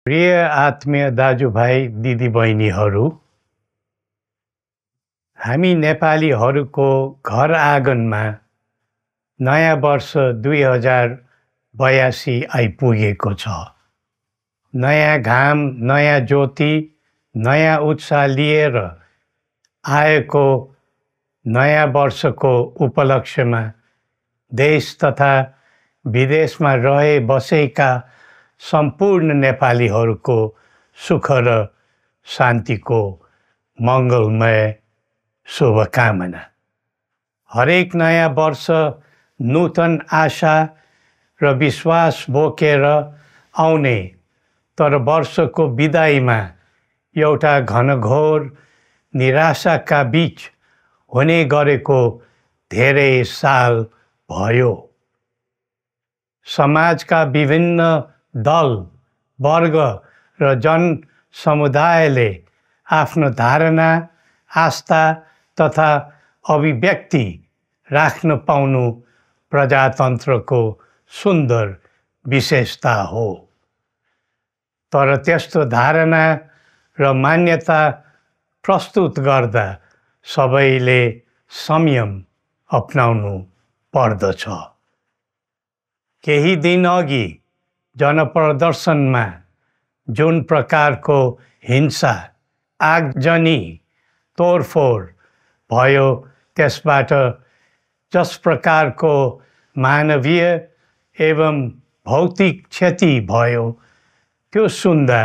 प्रिय आत्मीय दाजुभाइ दिदीबहिनीहरू, हामी नेपालीहरूको घर आँगनमा नयाँ वर्ष 2082 आइपुगेको छ। नयाँ घाम, नयाँ ज्योति, नयाँ उत्साह लिएर आएको नयाँ वर्षको उपलक्ष्यमा देश तथा विदेशमा रहे बसेका सम्पूर्ण नेपालीहरूको सुख र शान्तिको मङ्गलमय शुभकामना। हरेक नयाँ वर्ष नूतन आशा र विश्वास बोकेर आउने, तर वर्षको बिदाईमा एउटा घनघोर निराशाका बीच हुने गरेको धेरै साल भयो। समाजका विभिन्न दल, वर्ग र जन समुदायले आफ्नो धारणा, आस्था तथा अभिव्यक्ति राख्न पाउनु प्रजातन्त्रको सुन्दर विशेषता हो। तर त्यस्तो धारणा र मान्यता प्रस्तुत गर्दा सबैले संयम अपनाउनु पर्दछ। केही दिन अघि जनप्रदर्शनमा जुन प्रकारको हिंसा, आगजनी, तोडफोड भयो, त्यसबाट जस प्रकारको मानवीय एवं भौतिक क्षति भयो, त्यो सुन्दा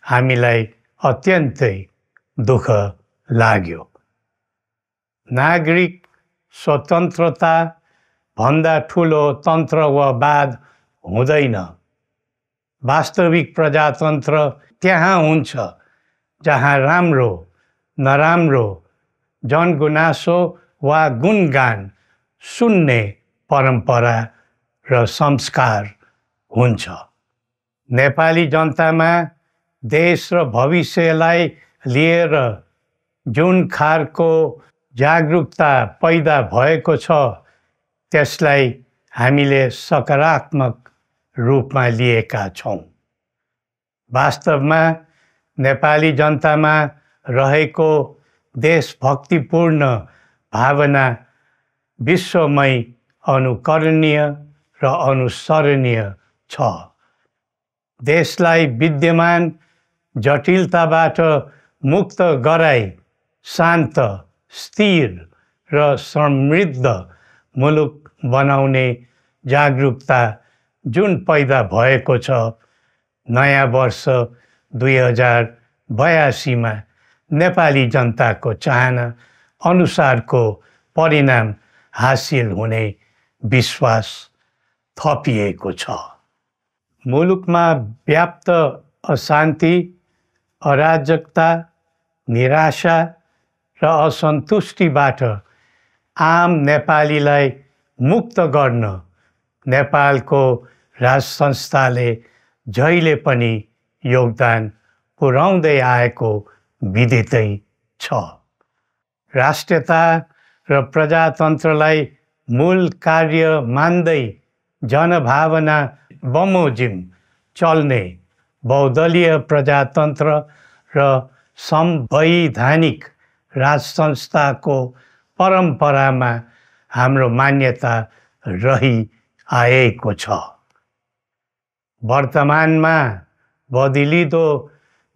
हामीलाई अत्यन्तै दुःख लाग्यो। नागरिक स्वतन्त्रता भन्दा ठुलो तन्त्र वा वाद हुँदैन। वास्तविक प्रजातन्त्र त्यहाँ हुन्छ जहाँ राम्रो, नराम्रो, जनगुनासो वा गुणगान सुन्ने परम्परा र संस्कार हुन्छ। नेपाली जनतामा देश र भविष्यलाई लिएर जुन खालको जागरुकता पैदा भएको छ, त्यसलाई हामीले सकारात्मक रूपमा लिएका छौँ। वास्तवमा नेपाली जनतामा रहेको देशभक्तिपूर्ण भावना विश्वमै अनुकरणीय र अनुसरणीय छ। देशलाई विद्यमान जटिलताबाट मुक्त गराई शान्त, स्थिर र समृद्ध मुलुक बनाउने जागरुकता जुन पैदा भएको छ, नयाँ वर्ष 2082 मा नेपाली जनताको चाहना अनुसारको परिणाम हासिल हुने विश्वास थपिएको छ। मुलुकमा व्याप्त अशान्ति, अराजकता, निराशा र असन्तुष्टिबाट आम नेपालीलाई मुक्त गर्न नेपालको राज संस्थाले जहिले पनि योगदान पुर्याउँदै आएको विदितै छ। राष्ट्रियता र प्रजातन्त्रलाई मूल कार्य मान्दै जनभावना बमोजिम चल्ने बहुदलीय प्रजातन्त्र र संवैधानिक राज संस्थाको परम्परामा हाम्रो मान्यता रही आएको छ। वर्तमानमा बदलिँदो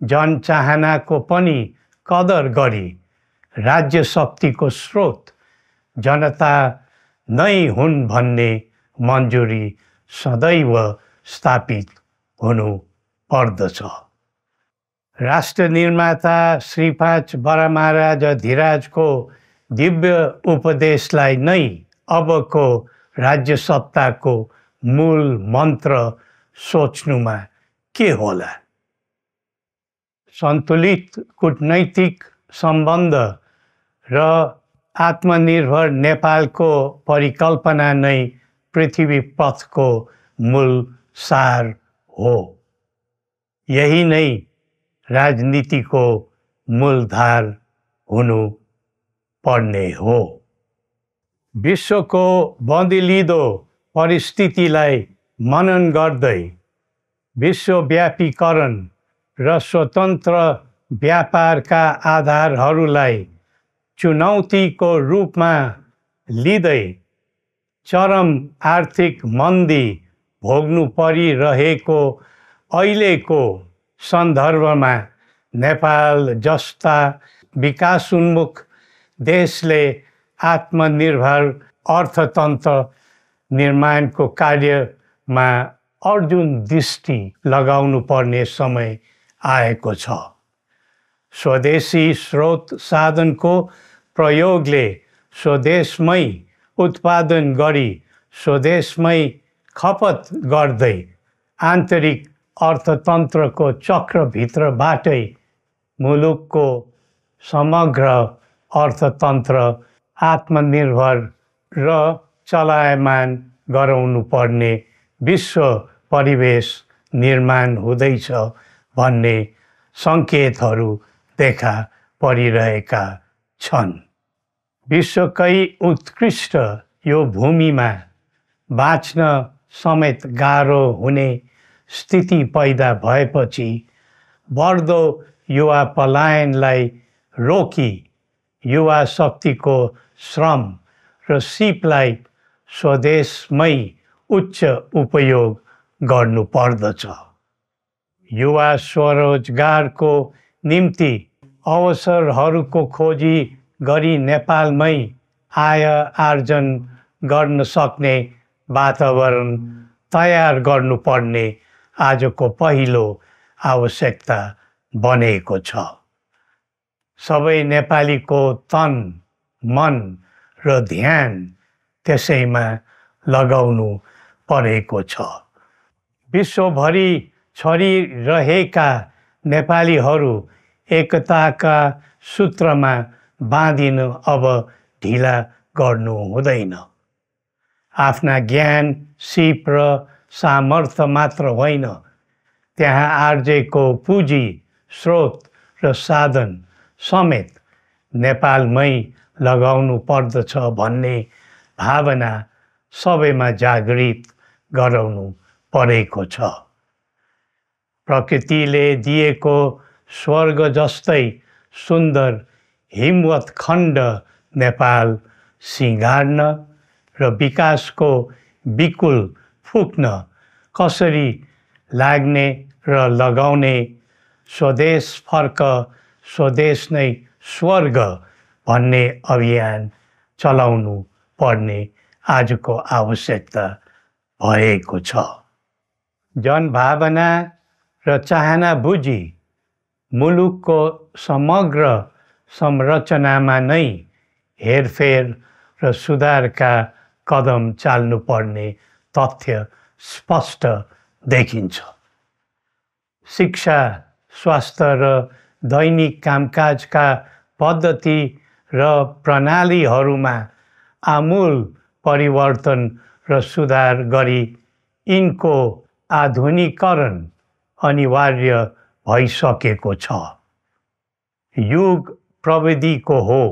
जनचाहनाको पनि कदर गरी राज्य शक्तिको स्रोत जनता नै हुन् भन्ने मन्जुरी सदैव स्थापित हुनु पर्दछ। राष्ट्र निर्माता श्री 5 बरामहाराज धीराजको दिव्य उपदेशलाई नै अबको राज्य सत्ताको मूल मन्त्र सोच्नुमा के होला? सन्तुलित कूटनैतिक सम्बन्ध र आत्मनिर्भर नेपालको परिकल्पना नै पृथ्वी पथको मूल सार हो। यही नै राजनीतिको मूलधार हुनु पर्ने हो। विश्वको बदलिँदो परिस्थितिलाई मनन गर्दै विश्वव्यापीकरण र स्वतन्त्र व्यापारका आधारहरूलाई चुनौतीको रूपमा लिँदै चरम आर्थिक मन्दी भोग्नु परिरहेको अहिलेको सन्दर्भमा नेपाल जस्ता विकासोन्मुख देशले आत्मनिर्भर अर्थतन्त्र निर्माणको कार्यमा अर्जुन दृष्टि लगाउनु पर्ने समय आएको छ। स्वदेशी स्रोत साधनको प्रयोगले स्वदेशमै उत्पादन गरी स्वदेशमै खपत गर्दै आन्तरिक अर्थतन्त्रको चक्रभित्रबाटै मुलुकको समग्र अर्थतन्त्र आत्मनिर्भर र चलायमान गराउनु पर्ने विश्व परिवेश निर्माण हुँदैछ भन्ने सङ्केतहरू देखा परिरहेका छन्। विश्वकै उत्कृष्ट यो भूमिमा बाँच्न समेत गाह्रो हुने स्थिति पैदा भएपछि बढ्दो युवा पलायनलाई रोकी युवा शक्तिको श्रम र सिपलाई स्वदेशमै उच्च उपयोग गर्नु पर्दछ। युवा स्वरोजगारको निम्ति अवसरहरूको खोजी गरी नेपालमै आय आर्जन गर्न सक्ने वातावरण तयार गर्नुपर्ने आजको पहिलो आवश्यकता बनेको छ। सबै नेपालीको तन, मन र ध्यान त्यसैमा लगाउनु परेको छ। विश्वभरि छरिरहेका नेपालीहरू एकताका सूत्रमा बाँधिन अब ढिला गर्नु हुँदैन। आफ्ना ज्ञान, सिप र सामर्थ्य मात्र होइन, त्यहाँ आर्जेको पुँजी, स्रोत र साधन समेत नेपालमै लगाउनु पर्दछ भन्ने भावना सबैमा जागृत गराउनु परेको छ। प्रकृतिले दिएको स्वर्ग जस्तै सुन्दर हिमवत् खण्ड नेपाल सिँगार्न र विकासको विपुल फुक्न कसरी लाग्ने र लगाउने स्वदेश फर्क स्वदेश नै स्वर्ग भन्ने अभियान चलाउनु पर्ने आजको आवश्यकता भएको छ। जनभावना र चाहना बुझी मुलुकको समग्र संरचनामा नै हेरफेर र सुधारका कदम चाल्नुपर्ने तथ्य स्पष्ट देखिन्छ। शिक्षा, स्वास्थ्य र दैनिक कामकाजका पद्धति र प्रणालीहरूमा आमूल परिवर्तन र सुधार गरी यिनको आधुनिकीकरण अनिवार्य भइसकेको छ। युग प्रविधिको हो,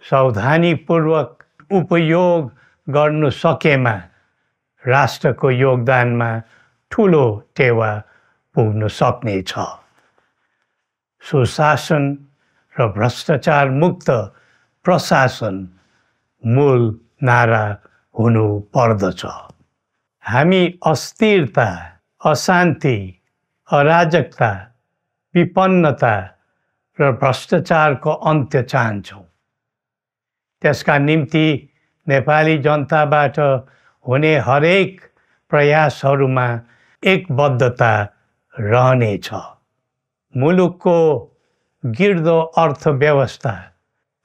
सावधानीपूर्वक उपयोग गर्नु सकेमा राष्ट्रको योगदानमा ठुलो टेवा पुग्न सक्नेछ। सुशासन र भ्रष्टाचार मुक्त प्रशासन मूल नारा हुनु पर्दछ। हामी अस्थिरता, अशान्ति, अराजकता, विपन्नता र भ्रष्टाचारको अन्त्य चाहन्छौँ। त्यसका निम्ति नेपाली जनताबाट हुने हरेक प्रयासहरूमा एकबद्धता रहनेछ। मुलुकको गिर्दो अर्थव्यवस्था,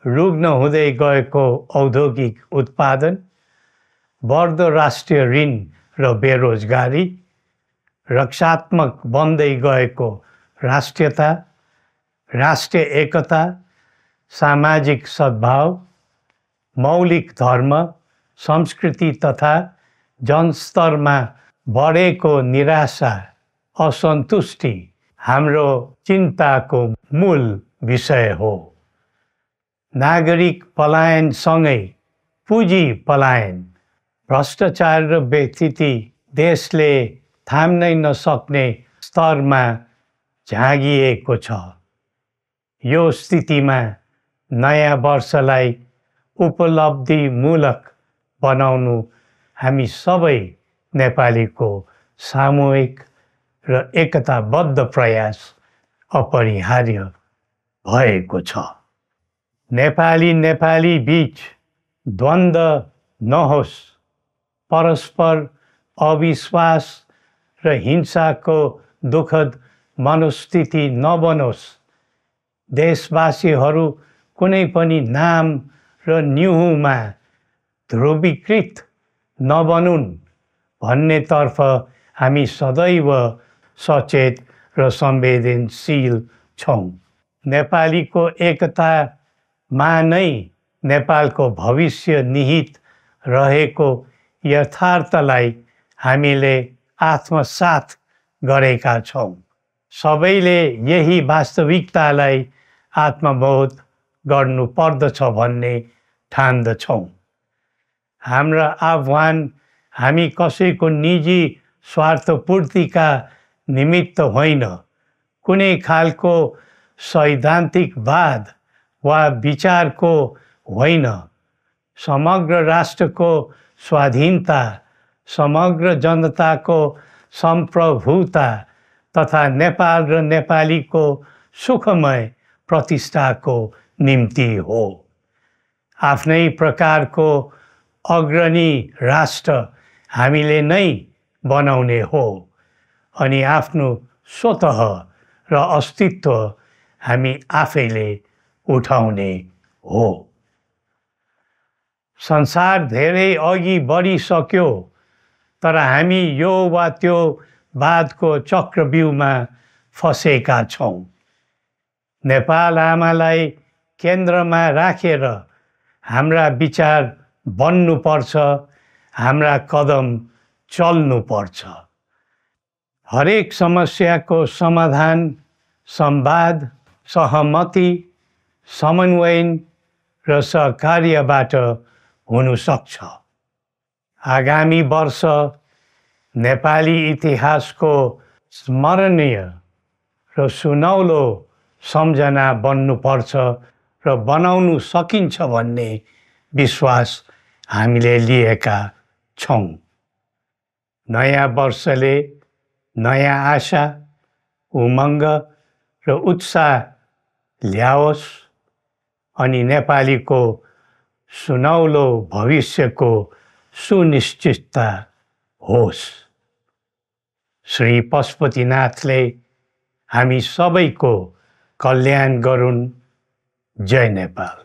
रुग्न हुँदै गएको औद्योगिक उत्पादन, बढ्दो राष्ट्रिय ऋण र बेरोजगारी, रक्षात्मक बन्दै गएको राष्ट्रियता, राष्ट्रिय एकता, सामाजिक सद्भाव, मौलिक धर्म, संस्कृति तथा जनस्तरमा बढेको निराशा, असन्तुष्टि हाम्रो चिन्ताको मूल विषय हो। नागरिक पलायनसँगै पुँजी पलायन, भ्रष्टाचार र व्यथिति देशले थाम्नै नसक्ने स्तरमा झाँगिएको छ। यो स्थितिमा नयाँ वर्षलाई उपलब्धिमूलक बनाउनु हामी सबै नेपालीको सामूहिक र एकताबद्ध प्रयास अपरिहार्य भएको छ। नेपाली बीच द्वन्द्व नहोस्, परस्पर अविश्वास र हिंसाको दुःखद मनोस्थिति नबनोस्, देशवासीहरू कुनै पनि नाम र न्युहुमा ध्रुवीकृत नबनुन् भन्नेतर्फ हामी सदैव सचेत र संवेदनशील छौँ। नेपालीको एकतामा नै नेपालको भविष्य निहित रहेको यथार्थलाई हामीले आत्मसात गरेका छौँ। सबैले यही वास्तविकतालाई आत्मबोध गर्नुपर्दछ भन्ने ठान्दछौँ। हाम्रा आह्वान हामी कसैको निजी स्वार्थपूर्तिका निमित्त होइन, कुनै खालको सैद्धान्तिकवाद वा विचारको होइन, समग्र राष्ट्रको स्वाधीनता, समग्र जनताको सम्प्रभुता तथा नेपाल र नेपालीको सुखमय प्रतिष्ठाको निम्ति हो। आफ्नै प्रकारको अग्रणी राष्ट्र हामीले नै बनाउने हो अनि आफ्नो स्वतः र अस्तित्व हामी आफैले उठाउने हो। संसार धेरै अघि बढिसक्यो, तर हामी यो वा त्यो वादको चक्रव्यूहमा फँसेका छौँ। नेपाल आमालाई केन्द्रमा राखेर हाम्रा विचार बन्नुपर्छ, हाम्रा कदम चल्नुपर्छ। हरेक समस्याको समाधान संवाद, सहमति, समन्वयन र सहकार्यबाट हुन सक्छ। आगामी वर्ष नेपाली इतिहासको स्मरणीय र सुनौलो सम्झना बन्नुपर्छ र बनाउनु सकिन्छ भन्ने विश्वास हामीले लिएका छौँ। नयाँ वर्षले नयाँ आशा, उमङ्ग र उत्साह ल्याओस् अनि नेपालीको सुनौलो भविष्यको सुनिश्चितता होस्। श्री पशुपतिनाथले हामी सबैको कल्याण गरून्। जय नेपाल।